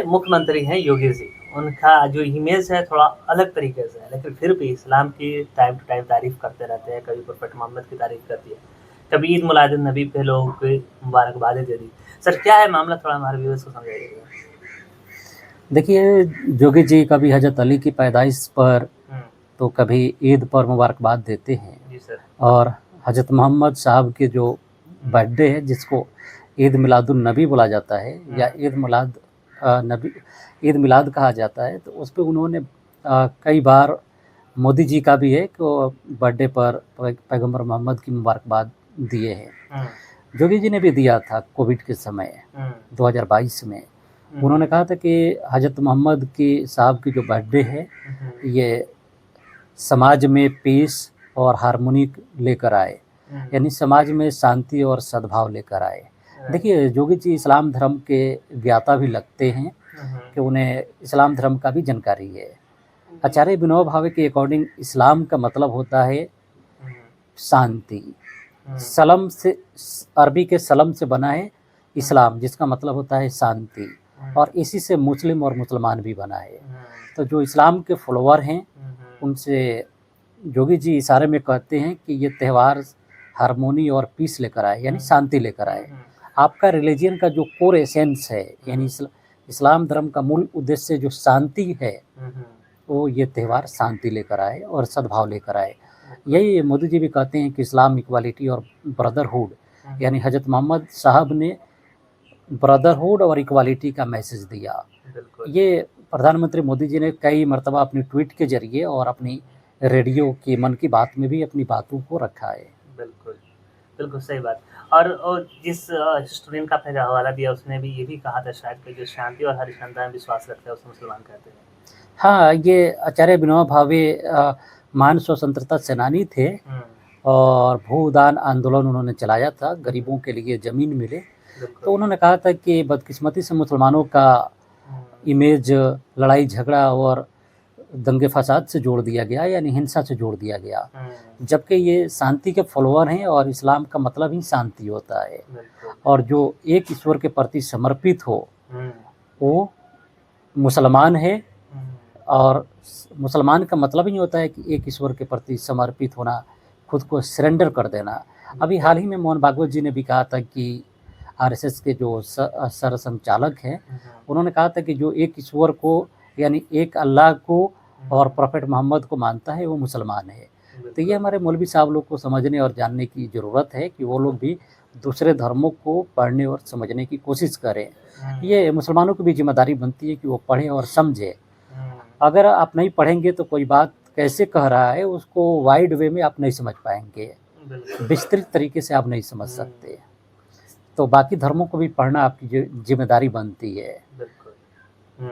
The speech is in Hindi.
मुख्यमंत्री हैं योगी जी, उनका जो इमेज है थोड़ा अलग तरीके से है, लेकिन फिर भी इस्लाम की टाइम टू टाइम तारीफ़ करते रहते हैं, कभी प्रोफेट मोहम्मद की तारीफ़ कर दिया, कभी ईद मिलादुन्नबी पे लोगों को मुबारकबादें दे दी। सर क्या है मामला, थोड़ा हमारे व्यूअर्स को समझाइएगा? देखिए, जोगी जी कभी हज़रत अली की पैदाइश पर तो कभी ईद पर मुबारकबाद देते हैं। जी सर। और हज़रत मोहम्मद साहब के जो बर्थडे है जिसको ईद मिलादुन्नबी बोला जाता है या ईद मिलाद कहा जाता है, तो उस पे उन्होंने कई बार मोदी जी का भी है कि वो बर्थडे पर पैगंबर मोहम्मद की मुबारकबाद दिए हैं। जोगी जी ने भी दिया था कोविड के समय 2022 में। उन्होंने कहा था कि हज़रत मोहम्मद की साहब की जो बर्थडे है ये समाज में पीस और हार्मोनी लेकर आए, यानी समाज में शांति और सद्भाव लेकर आए। देखिए, जोगी जी इस्लाम धर्म के ज्ञाता भी लगते हैं कि उन्हें इस्लाम धर्म का भी जानकारी है। आचार्य विनोबा भावे के अकॉर्डिंग इस्लाम का मतलब होता है शांति। सलम से, अरबी के सलम से बना है इस्लाम, जिसका मतलब होता है शांति, और इसी से मुस्लिम और मुसलमान भी बना है। तो जो इस्लाम के फॉलोअर हैं उनसे जोगी जी इशारे में कहते हैं कि ये त्यौहार हार्मोनी और पीस लेकर आए, यानी शांति लेकर आए। आपका रिलीजन का जो कोर एसेंस है, यानी इस्लाम धर्म का मूल उद्देश्य जो शांति है, वो ये त्यौहार शांति लेकर आए और सद्भाव लेकर आए। यही मोदी जी भी कहते हैं कि इस्लाम इक्वालिटी और ब्रदरहुड, यानी हज़रत मोहम्मद साहब ने ब्रदरहुड और इक्वालिटी का मैसेज दिया। ये प्रधानमंत्री मोदी जी ने कई मर्तबा अपनी ट्वीट के जरिए और अपनी रेडियो की मन की बात में भी अपनी बातों को रखा है। बिल्कुल, बिल्कुल सही बात। और जिस हिस्टोरियन का आपने हवाला दिया उसने भी ये भी कहा था शायद कि जो शांति और हरिश्चंद्र में विश्वास रखते हैं उसे मुसलमान कहते हैं। हाँ, ये आचार्य विनोबा भावे महान स्वतंत्रता सेनानी थे और भूदान आंदोलन उन्होंने चलाया था, गरीबों के लिए ज़मीन मिले। तो उन्होंने कहा था कि बदकिस्मती से मुसलमानों का इमेज लड़ाई झगड़ा और दंगे फसाद से जोड़ दिया गया, यानी हिंसा से जोड़ दिया गया, जबकि ये शांति के फॉलोअर हैं और इस्लाम का मतलब ही शांति होता है। और जो एक ईश्वर के प्रति समर्पित हो वो मुसलमान है, और मुसलमान का मतलब ही होता है कि एक ईश्वर के प्रति समर्पित होना, खुद को सरेंडर कर देना। अभी हाल ही में मोहन भागवत जी ने भी कहा था कि आरएसएस के जो सरसंचालक हैं उन्होंने कहा था कि जो एक ईश्वर को, यानी एक अल्लाह को और प्रोफेट मोहम्मद को मानता है वो मुसलमान है। तो ये हमारे मौलवी साहब लोग को समझने और जानने की ज़रूरत है कि वो लोग भी दूसरे धर्मों को पढ़ने और समझने की कोशिश करें। ये मुसलमानों की भी जिम्मेदारी बनती है कि वो पढ़ें और समझें। अगर आप नहीं पढ़ेंगे तो कोई बात कैसे कह रहा है उसको वाइड वे में आप नहीं समझ पाएंगे, विस्तृत तरीके से आप नहीं समझ सकते। तो बाकी धर्मों को भी पढ़ना आपकी जिम्मेदारी बनती है। बिल्कुल।